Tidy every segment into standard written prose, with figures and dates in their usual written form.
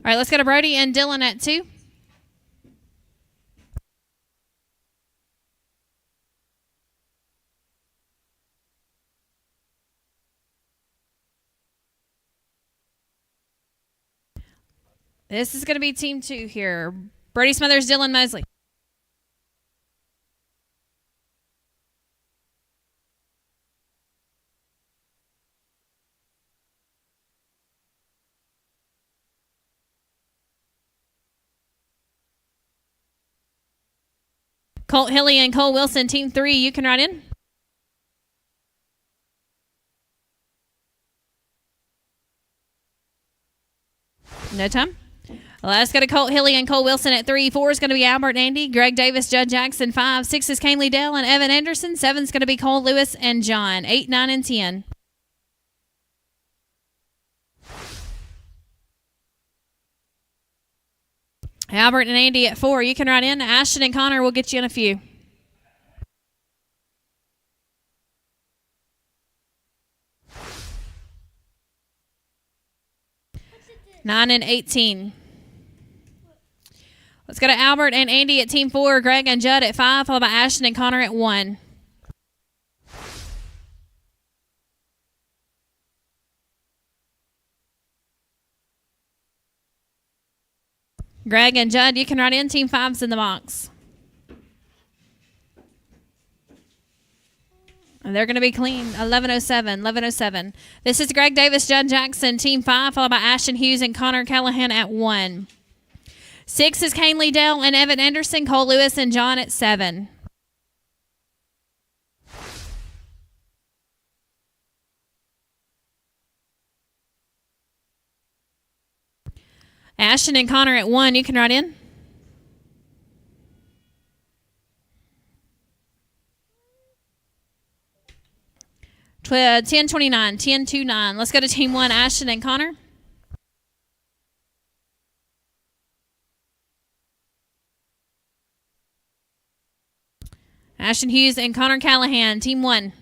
All right, let's go to Brody and Dylan at 2. This is going to be team 2 here. Brody Smothers, Dylan Mosley. Colt Hilly and Cole Wilson, team 3. You can ride in. No time. Let's go to Colt Hilly and Cole Wilson at 3. 4 is going to be Albert and Andy. Greg Davis, Judd Jackson, 5. 6 is Canley Dell and Evan Anderson. 7 is going to be Cole Lewis and John. 8, 9, and 10. Albert and Andy at 4. You can ride in. Ashton and Connor will get you in a few. Nine and 18. Let's go to Albert and Andy at team 4. Greg and Judd at 5, followed by Ashton and Connor at 1. Greg and Judd, you can ride in. Team 5's in the box. And they're going to be clean. 11:07. This is Greg Davis, Judd Jackson, team 5, followed by Ashton Hughes and Connor Callahan at 1. 6 is Canley Dell and Evan Anderson, Cole Lewis and John at 7. Ashton and Connor at 1. You can ride in. Uh, 10:29. 10:29. Let's go to team 1. Ashton and Connor. Ashton Hughes and Connor Callahan, team 1.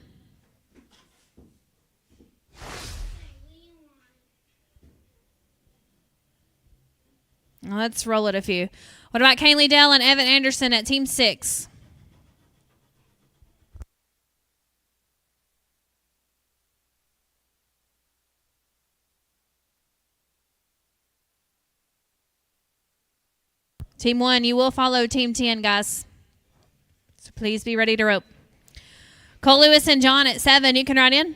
Let's roll it a few. What about Canley Dell and Evan Anderson at team 6? Team 1, you will follow team 10, guys. So please be ready to rope. Cole Lewis and John at 7. You can ride in.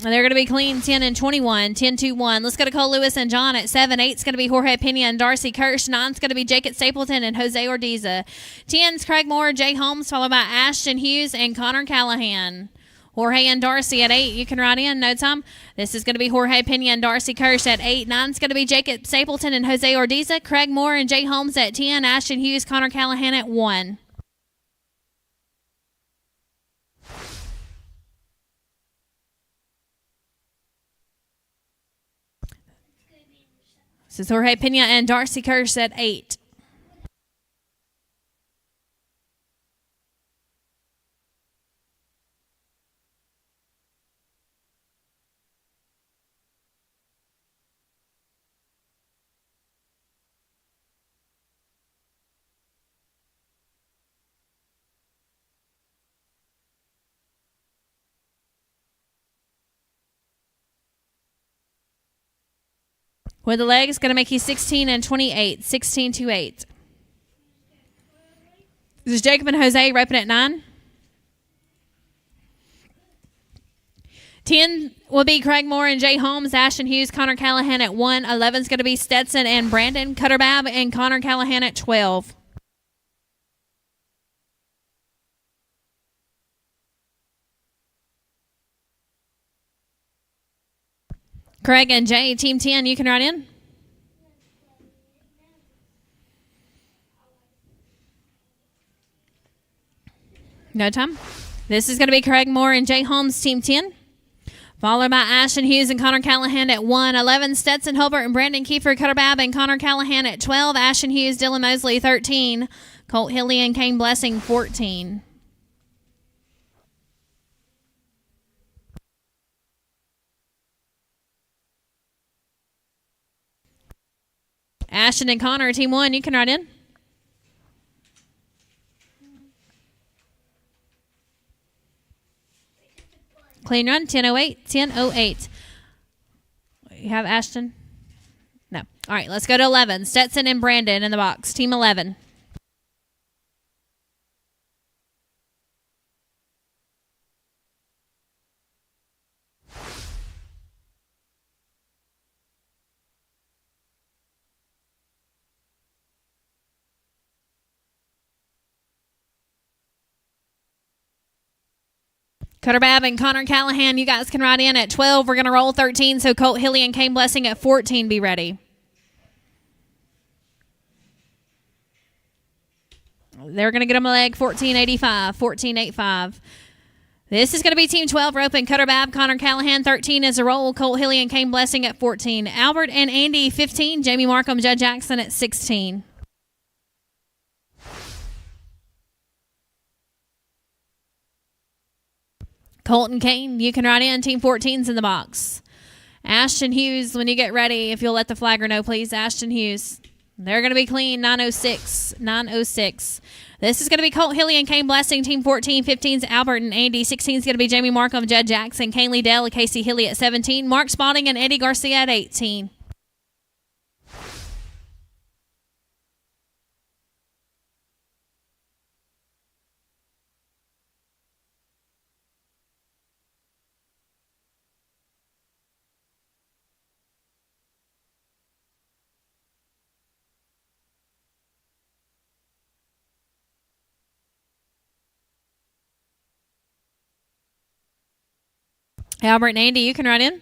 And they're going to be clean. 10 and 21. 10-2-1. Let's go to Cole Lewis and John at 7. 8's going to be Jorge Pena and Darcy Kirsch. 9's going to be Jacob Stapleton and Jose Ordiza. 10's Craig Moore, Jay Holmes, followed by Ashton Hughes and Connor Callahan. Jorge and Darcy at 8. You can ride in. No time. This is going to be Jorge Pena and Darcy Kirsch at 8. 9's going to be Jacob Stapleton and Jose Ordiza. Craig Moore and Jay Holmes at 10. Ashton Hughes, Connor Callahan at 1. This is Jorge Pena and Darcy Kirsch at 8. With the leg, it's going to make you 16 and 28. 16-8. This is Jacob and Jose roping at 9. 10 will be Craig Moore and Jay Holmes, Ashton Hughes, Connor Callahan at 1. 11 is going to be Stetson and Brandon Cutterbab and Connor Callahan at 12. Craig and Jay, team 10, you can ride in. No time. This is going to be Craig Moore and Jay Holmes, team 10. Followed by Ashton Hughes and Connor Callahan at 1. 11, Stetson Hilbert and Brandon Kiefer Cutterbab and Connor Callahan at 12. Ashton Hughes, Dylan Mosley, 13. Colt Hilly and Kane Blessing, 14. Ashton and Connor, team 1, you can write in. Clean run, 10:08, 10:08. You have Ashton? No. All right, let's go to 11. Stetson and Brandon in the box, team 11. Cutter Babb and Connor Callahan, you guys can write in at 12. We're going to roll 13, so Colt Hilly and Kane Blessing at 14, be ready. They're going to get them a leg, 14.85, 14.85. This is going to be Team 12 rope and Cutter Babb, Connor Callahan, 13 is a roll. Colt Hilly and Kane Blessing at 14. Albert and Andy, 15. Jamie Markham, Judd Jackson at 16. Colton Kane, you can write in. Team 14's in the box. Ashton Hughes, when you get ready, if you'll let the flagger know, please. Ashton Hughes. They're going to be clean, 906. 906. This is going to be Colt Hilly and Kane Blessing, Team 14. 15's Albert and Andy. 16's going to be Jamie Markham, Judd Jackson, Canely Dell, and Casey Hilly at 17. Mark Spalding and Eddie Garcia at 18. Albert and Andy, you can write in.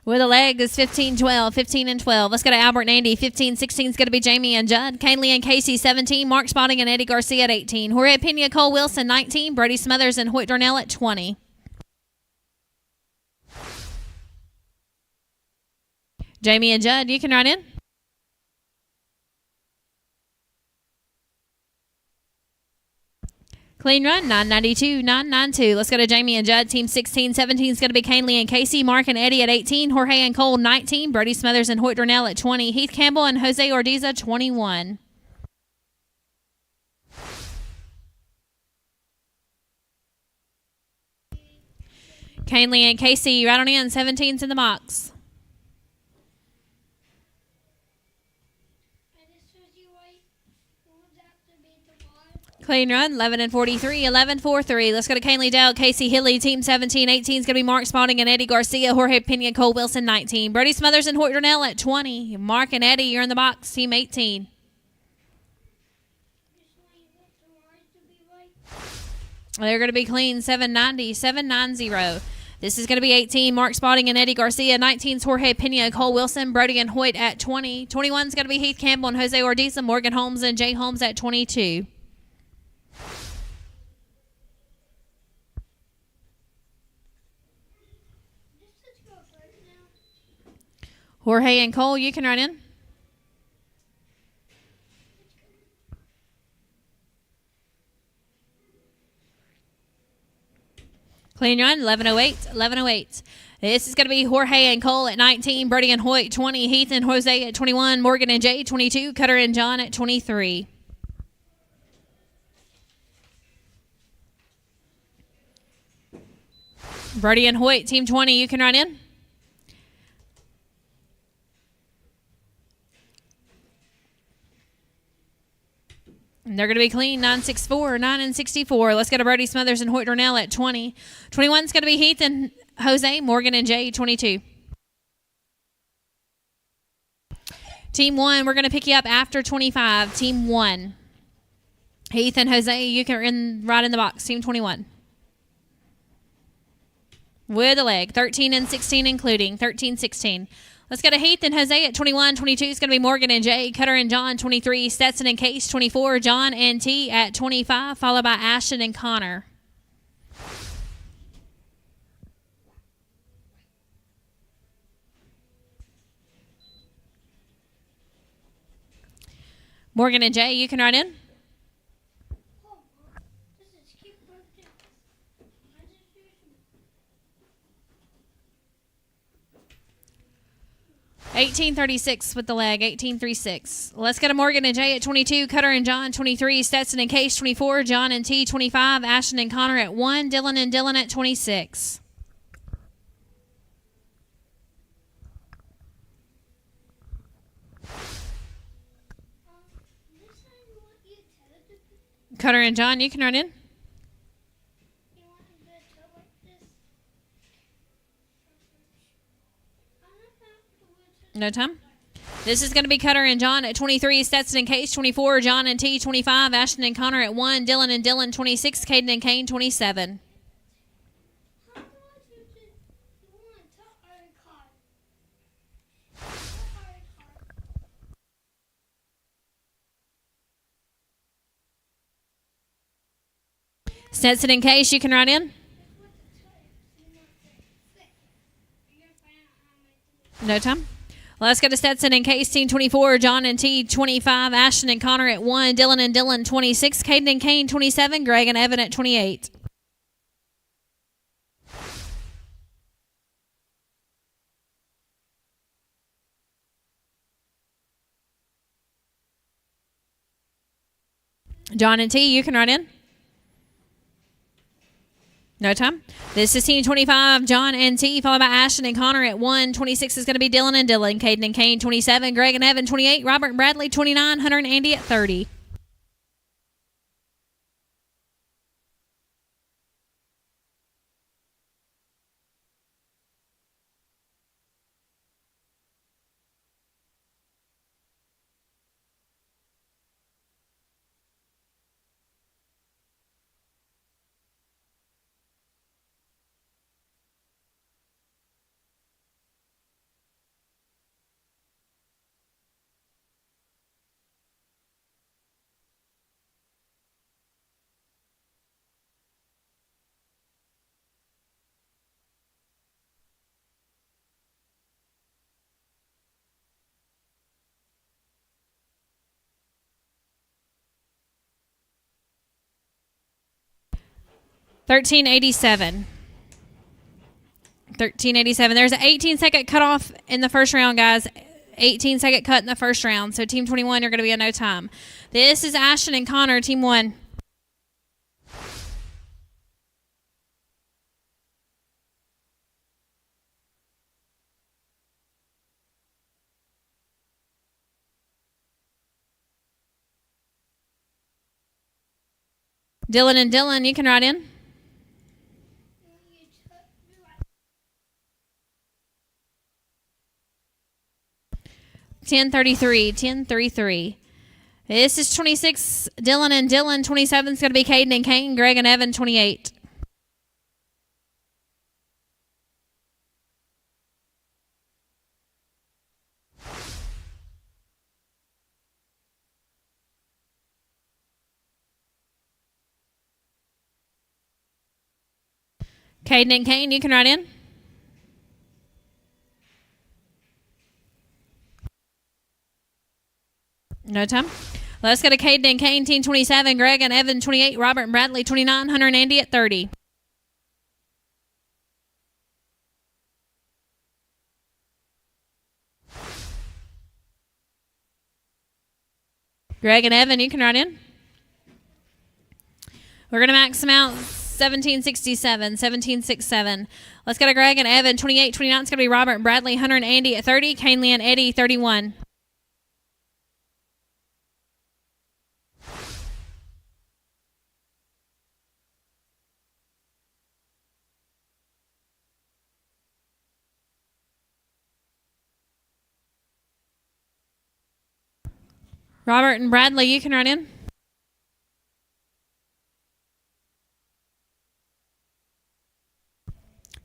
With a leg is 15-12, 15 and 12. Let's go to Albert and Andy. 15, 16 is going to be Jamie and Judd. Canely and Casey, 17. Mark Spalding and Eddie Garcia at 18. Jorge Pena, Cole Wilson, 19. Brody Smothers and Hoyt Darnell at 20. Jamie and Judd, you can write in. Clean run, 992, 992. Let's go to Jamie and Judd. Team 16, 17 is going to be Canely and Casey. Mark and Eddie at 18. Jorge and Cole, 19. Brody Smothers and Hoyt Darnell at 20. Heath Campbell and Jose Ordiza, 21. Canely and Casey, right on in. 17's in the box. Clean run, 11 and 43, 11-4-3. Let's go to Canely Dell, Casey Hilly, Team 17. 18 is going to be Mark Spalding and Eddie Garcia. Jorge Pena, Cole Wilson, 19. Brody Smothers and Hoyt Darnell at 20. Mark and Eddie, you're in the box. Team 18. They're going to be clean, 790, 790. This is going to be 18, Mark Spalding and Eddie Garcia. 19 is Jorge Pena, Cole Wilson, Brody and Hoyt at 20. 21 is going to be Heath Campbell and Jose Ordiza, Morgan Holmes and Jay Holmes at 22. Jorge and Cole, you can write in. Clean run, 1108, 1108. This is going to be Jorge and Cole at 19, Brody and Hoyt 20, Heath and Jose at 21, Morgan and Jay 22, Cutter and John at 23. Brody and Hoyt, Team 20, you can write in. And they're going to be clean, 964, 9 and 64. Let's go to Brody Smothers and Hoyt Darnell at 20. 21 is going to be Heath and Jose, Morgan and Jay, 22. Team 1, we're going to pick you up after 25. Team 1. Heath and Jose, you can right in the box. Team 21. With a leg, 13 and 16 including, 13, 16. Let's go to Heath and Jose at 21. 22 is going to be Morgan and Jay. Cutter and John, 23. Stetson and Case, 24. John and T at 25, followed by Ashton and Connor. Morgan and Jay, you can write in. 1836 with the leg, 1836. Let's go to Morgan and Jay at 22, Cutter and John 23, Stetson and Case 24, John and T 25, Ashton and Connor at 1, Dylan and Dylan at 26. Cutter and John, you can run in. No time. This is going to be Cutter and John at 23, Stetson and Case 24, John and T 25, Ashton and Connor at 1, Dylan and Dylan 26, Caden and Kane 27. Stetson and Case, you can run in. No time. Let's go to Stetson and Case, team 24, John and T 25, Ashton and Connor at 1, Dylan and Dylan 26, Caden and Kane 27, Greg and Evan at 28. John and T, you can run in. No time. This is team 25, John and T, followed by Ashton and Connor at 1. 26 is going to be Dylan and Dylan. Caden and Kane, 27. Greg and Evan, 28. Robert and Bradley, 29. Hunter and Andy at 30. $13.87. $13.87. There's an 18-second cutoff in the first round, guys. 18-second cut in the first round. So team 21, you're going to be at no time. This is Ashton and Connor, team 1. Dylan and Dylan, you can ride in. $10.33. This is 26, Dylan and Dylan. 27 is going to be Caden and Kane. Greg and Evan, 28. Caden and Kane, you can ride in. No time. Let's go to Caden and Kane, team 27. Greg and Evan, 28. Robert and Bradley, 29. Hunter and Andy at 30. Greg and Evan, you can ride in. We're going to max them out 1767, 1767. Let's go to Greg and Evan, 28. 29 is going to be Robert and Bradley. Hunter and Andy at 30. Canely and Eddie, 31. Robert and Bradley, you can run in.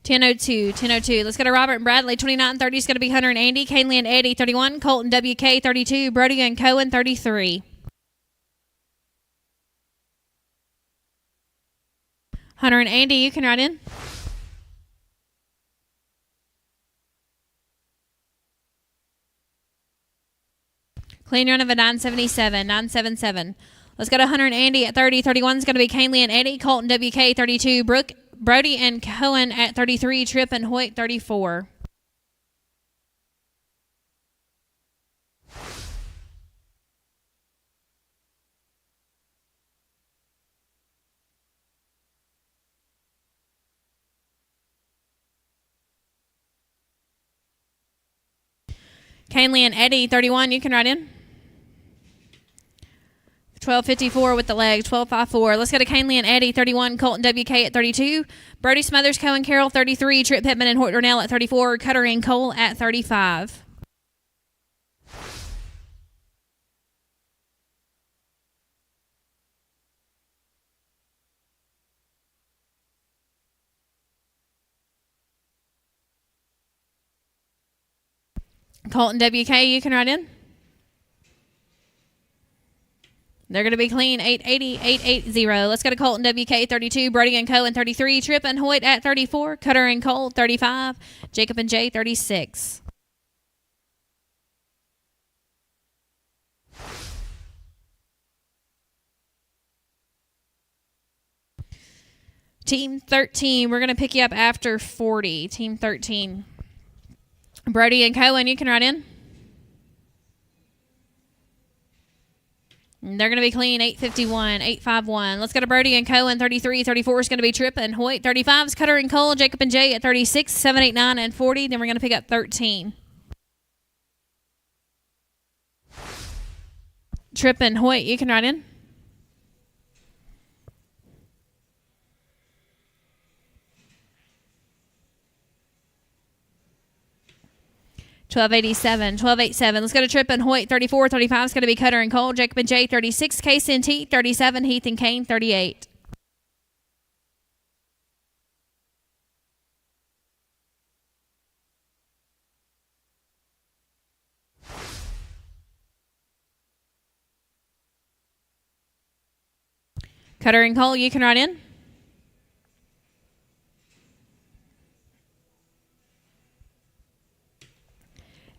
$10.02. Let's go to Robert and Bradley. 29 30 is going to be Hunter and Andy. Canely and Eddie, 31. Colton WK, 32. Brody and Cohen, 33. Hunter and Andy, you can run in. Clean run of a 977, 977. Let's go to Hunter and Andy at 30. 31 is going to be Canely and Eddie. Colton WK, 32. Brody and Cohen at 33. Tripp and Hoyt, 34. Canley and Eddie, 31. You can write in. 12:54 with the legs, 12:54. Let's go to Canley and Eddie, 31. Colton WK at 32. Brody Smothers, Cohen Carroll, 33. Trip Pittman and Hoyt Darnell at 34. Cutter and Cole at 35. Colton WK, you can write in. They're going to be clean, 880, 880. Let's go to Colton WK, 32. Brody and Cohen, 33. Tripp and Hoyt at 34. Cutter and Cole, 35. Jacob and Jay, 36. Team 13, we're going to pick you up after 40. Team 13. Brody and Cohen, you can write in. They're going to be clean, 851, 851. Let's go to Brody and Cohen, 33. 34 is going to be Tripp and Hoyt. 35 is Cutter and Cole. Jacob and Jay at 36, 7, 8, 9, and 40. Then we're going to pick up 13. Tripp and Hoyt, you can write in. $12.87. Let's go to Tripp and Hoyt, 34. 35 is going to be Cutter and Cole. Jacob and Jay, 36. Case and T, 37. Heath and Kane, 38. Cutter and Cole, you can write in.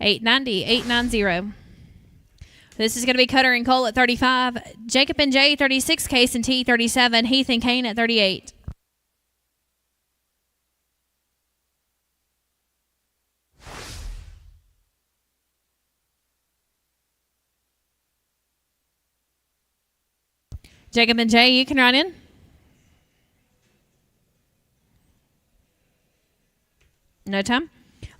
$890. This is going to be Cutter and Cole at 35. Jacob and Jay, 36. Case and T, 37. Heath and Kane at 38. Jacob and Jay, you can write in. No time.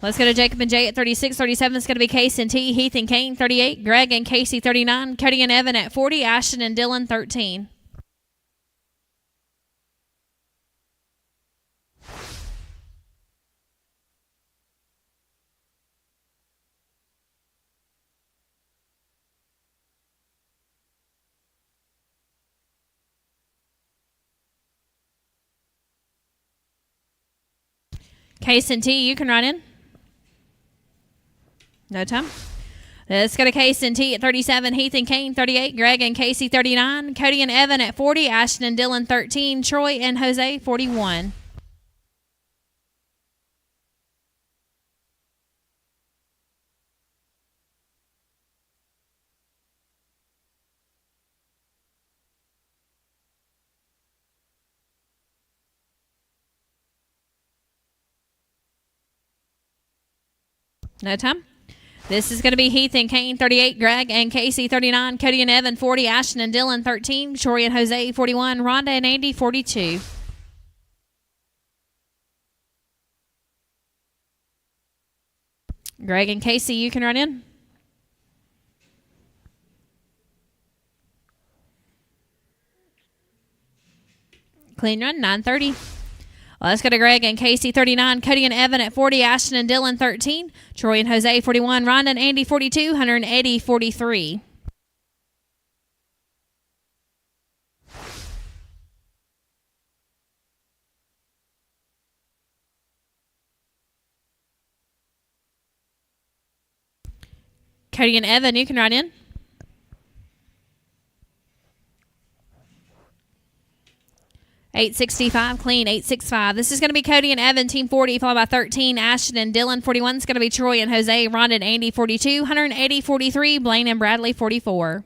Let's go to Jacob and Jay at 36. 37 is going to be Case and T. Heath and Kane, 38. Greg and Casey, 39. Cody and Evan at 40. Ashton and Dylan, 13. Case and T, you can write in. No time. Let's go to Case and T at 37. Heath and Kane, 38. Greg and Casey, 39. Cody and Evan at 40. Ashton and Dylan, 13. Troy and Jose, 41. No time. This is going to be Heath and Kane, 38. Greg and Casey, 39. Cody and Evan, 40. Ashton and Dylan, 13. Troy and Jose, 41. Rhonda and Andy, 42. Greg and Casey, you can write in. Clean run, 9:30. Let's go to Greg and Casey, 39. Cody and Evan at 40. Ashton and Dylan, 13. Troy and Jose, 41. Rhonda and Andy, 42. Hunter and Eddie, 43. Cody and Evan, you can write in. $865, clean, $865. This is going to be Cody and Evan, team 40, followed by 13. Ashton and Dylan, 41. It's going to be Troy and Jose, Rhonda and Andy, 42. Hunter and Eddie, 43. Blaine and Bradley, 44.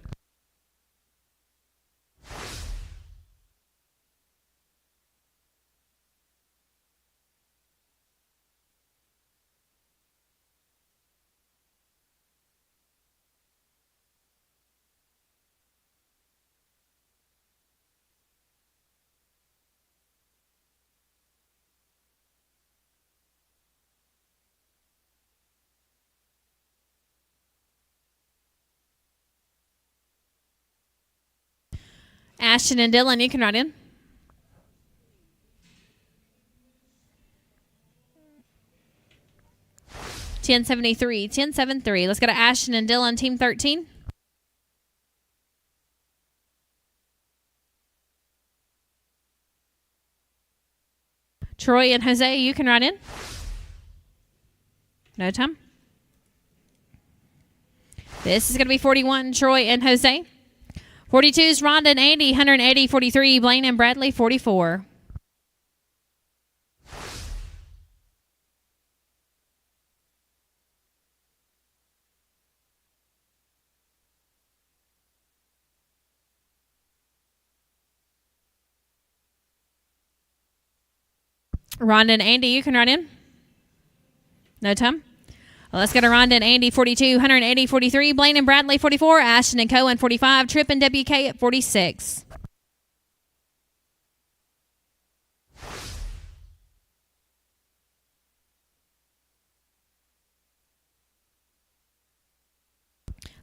Ashton and Dylan, you can write in. $10.73, $10.73. Let's go to Ashton and Dylan, team 13. Troy and Jose, you can write in. No time. This is going to be 41, Troy and Jose. 42 is Rhonda and Andy, 180, 43, Blaine and Bradley, 44. Rhonda and Andy, you can write in. No time. Well, let's go to Rhonda and Andy, 42, 180, 43, Blaine and Bradley, 44, Ashton and Cohen, 45, Tripp and WK at 46.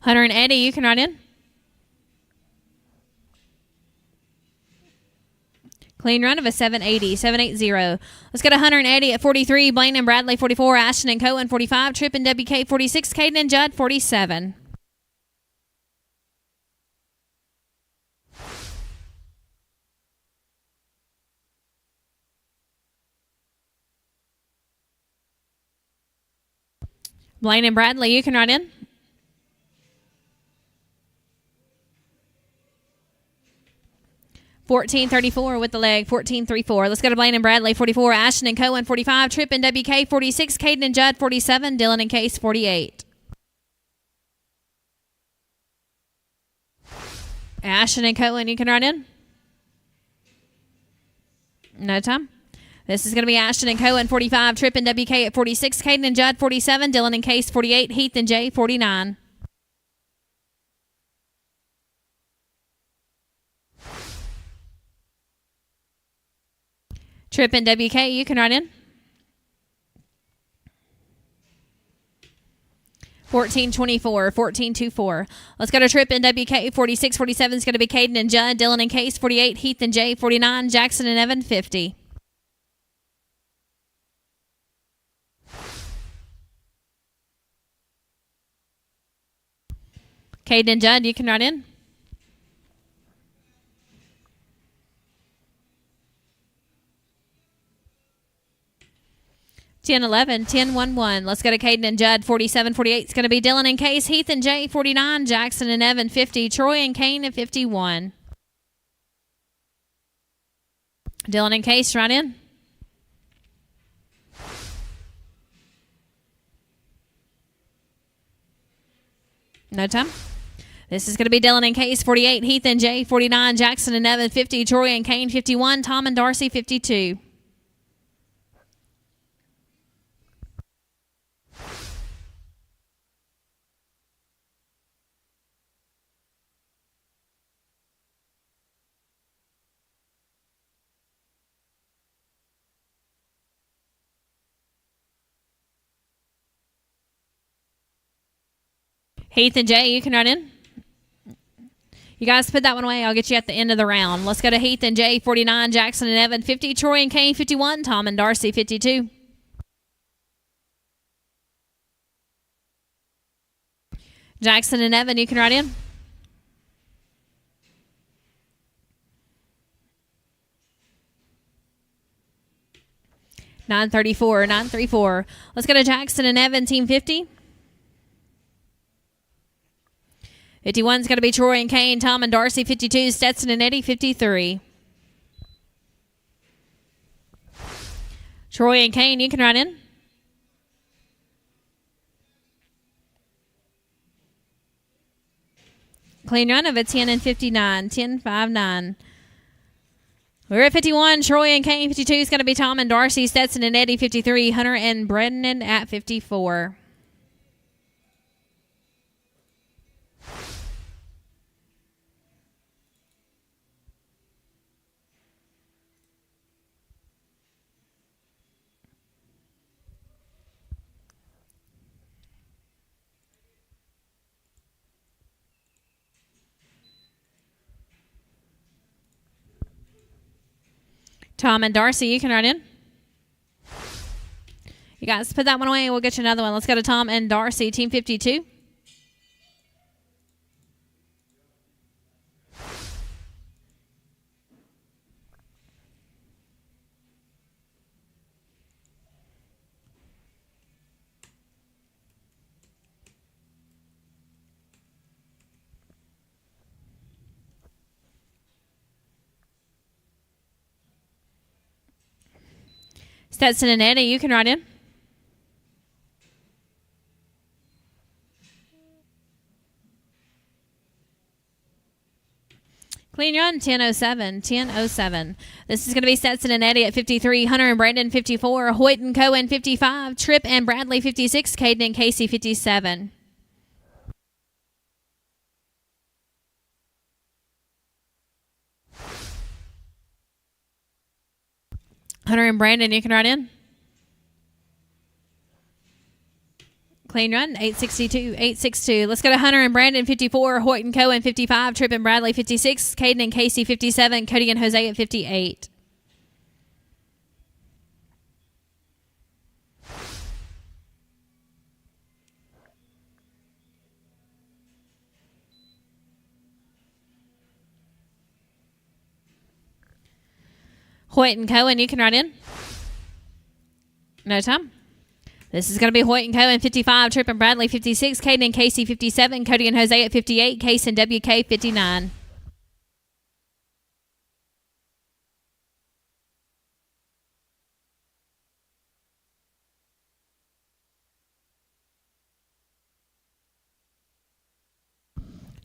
Hunter and Eddie, you can write in. Clean run of a 780, 780. Let's go to Hunter and Eddie at 43, Blaine and Bradley 44, Ashton and Cohen 45, Tripp and WK 46, Caden and Judd 47. Blaine and Bradley, you can write in. $14.34 with the leg. $14.34. Let's go to Blaine and Bradley 44, Ashton and Cohen 45, Tripp and WK 46, Caden and Judd 47, Dylan and Case 48. Ashton and Cohen, you can write in. No time. This is going to be Ashton and Cohen 45, Tripp and WK at 46, Caden and Judd 47, Dylan and Case 48, Heath and Jay 49. Tripp and WK, you can write in. $14.24, $14.24. Let's go to Tripp and WK. 46, 47 is going to be Caden and Judd, Dylan and Case 48, Heath and Jay 49, Jackson and Evan 50. Caden and Judd, you can write in. $10.11, $10.11. Let's go to Caden and Judd. 47, 48 is going to be Dylan and Case, Heath and Jay 49, Jackson and Evan 50, Troy and Kane at 51. Dylan and Case, right in. No time. This is going to be Dylan and Case 48, Heath and Jay 49, Jackson and Evan 50, Troy and Kane 51, Tom and Darcy 52. Heath and Jay, you can write in. You guys put that one away. I'll get you at the end of the round. Let's go to Heath and Jay, 49, Jackson and Evan 50, Troy and Kane 51, Tom and Darcy 52. Jackson and Evan, you can write in. $9.34. Let's go to Jackson and Evan, team 50. 51 is going to be Troy and Kane, Tom and Darcy 52, Stetson and Eddie 53. Troy and Kane, you can write in. Clean run of a 10 and 59, 10-5-9. We're at 51. Troy and Kane 52 is going to be Tom and Darcy, Stetson and Eddie 53, Hunter and Brennan at 54. Tom and Darcy, you can write in. You guys put that one away. We'll get you another one. Let's go to Tom and Darcy, Team 52. Stetson and Eddie, you can write in. Clean run, 10:07. 10:07. This is going to be Stetson and Eddie at 53, Hunter and Brandon 54, Hoyt and Cohen 55, Tripp and Bradley 56, Caden and Casey 57. Hunter and Brandon, you can write in. Clean run, 862, 862. Let's go to Hunter and Brandon, 54, Hoyt and Cohen, 55, Tripp and Bradley, 56, Caden and Casey, 57, Cody and Jose at 58. Hoyt and Cohen, you can write in. No time. This is going to be Hoyt and Cohen, 55, Tripp and Bradley, 56, Caden and Casey, 57, Cody and Jose at 58, Case and WK, 59.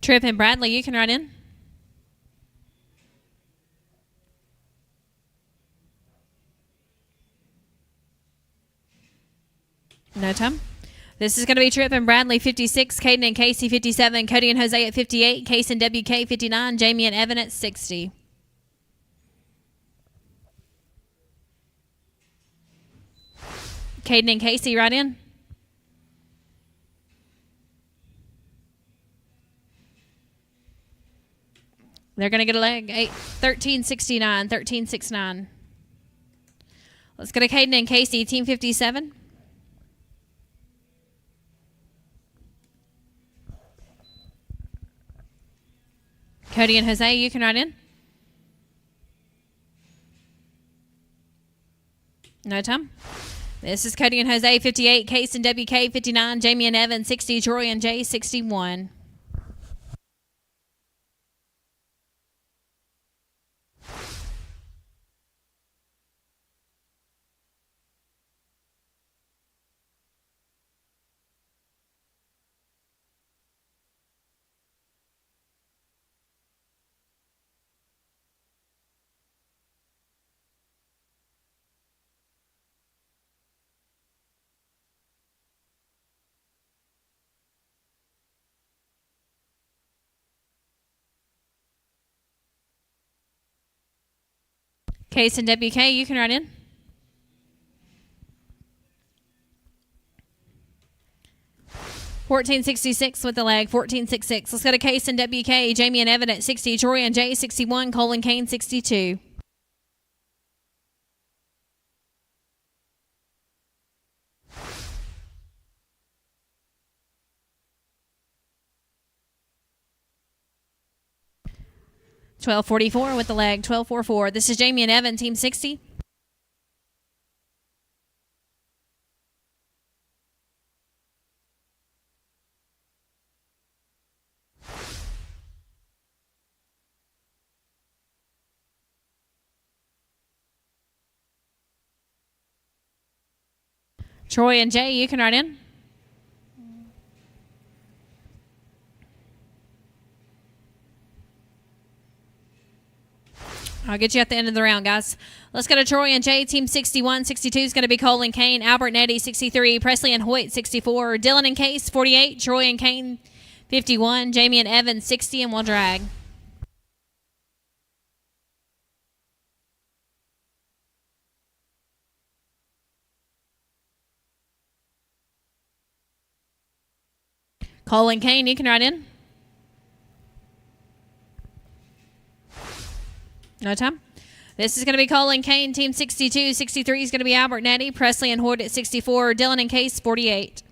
Tripp and Bradley, you can write in. No time. This is going to be Tripp and Bradley, 56, Caden and Casey, 57, Cody and Jose at 58, Case and WK, 59, Jamie and Evan at 60. Caden and Casey, right in. They're going to get a leg. 1369, 1369. Let's go to Caden and Casey, Team 57. Cody and Jose, you can write in. No time. This is Cody and Jose, 58, Case and WK, 59, Jamie and Evan, 60, Troy and Jay, 61. Case and WK, you can write in. $14.66 with the leg. $14.66. Let's go to Case and WK. Jamie and Evan at 60. Troy and Jay 61. Cole and Kane 62. $12.44 with the leg. $12.44. This is Jamie and Evan, Team 60. Troy and Jay, you can write in. I'll get you at the end of the round, guys. Let's go to Troy and Jay. Team 61. 62 is going to be Cole and Kane. Albert and Eddie, 63. Presley and Hoyt, 64. Dylan and Case, 48. Troy and Kane, 51. Jamie and Evan, 60, and we'll drag. Cole and Kane, you can write in. No time. This is going to be Cole and Kane, team 62. 63 is going to be Albert Nettie, Presley and Hoyt at 64, Dylan and Case 48.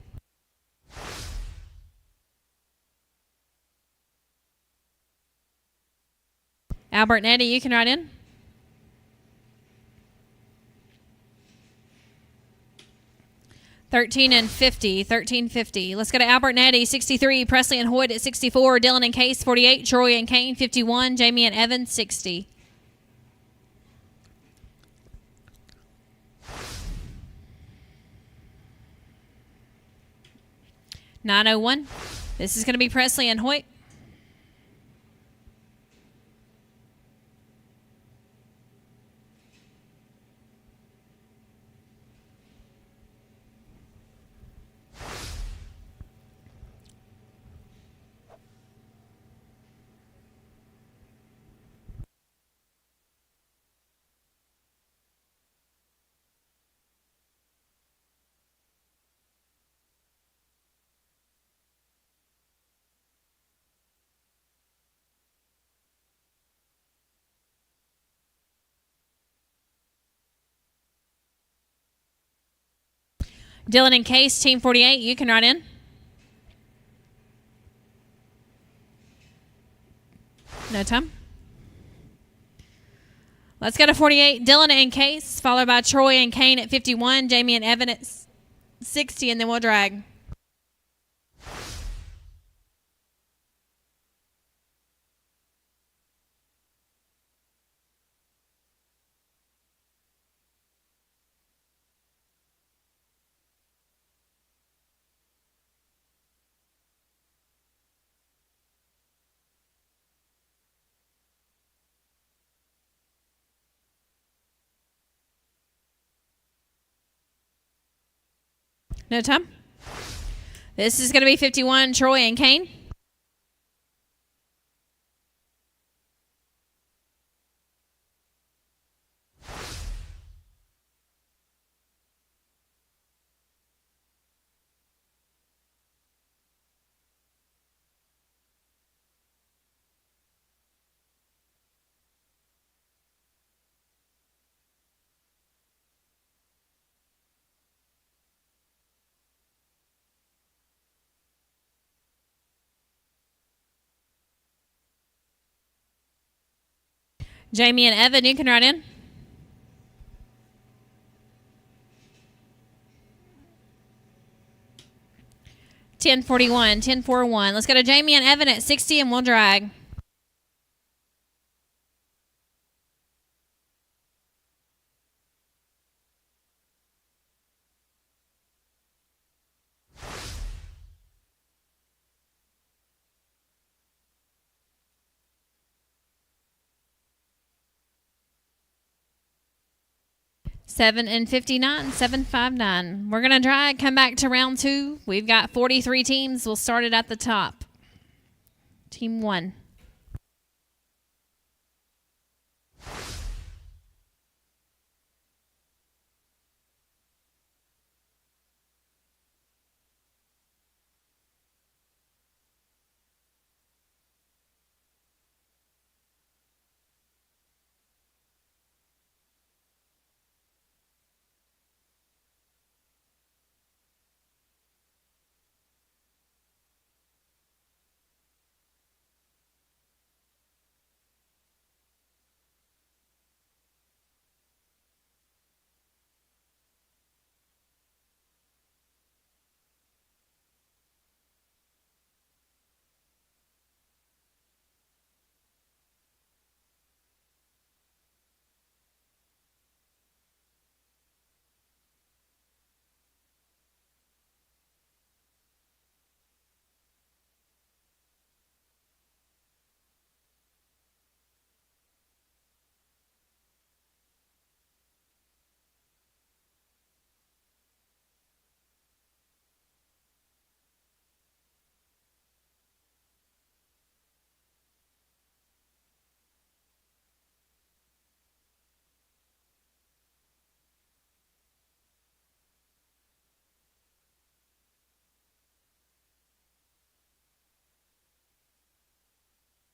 Albert Nettie, you can write in. $13.50. Let's go to Albert Nettie, 63. Presley and Hoyt at 64. Dylan and Case, 48. Troy and Kane, 51. Jamie and Evan, 60. $9.01. This is going to be Presley and Hoyt. Dylan and Case, team 48, you can write in. No time. Let's go to 48. Dylan and Case, followed by Troy and Kane at 51, Jamie and Evan at 60, and then we'll drag. No time. This is going to be 51, Troy and Kane. Jamie and Evan, you can write in. $10.41. Let's go to Jamie and Evan at 60, and we'll drag. $7.59, $7.59. We're going to drag, come back to round 2. We've got 43 teams. We'll start it at the top. Team 1.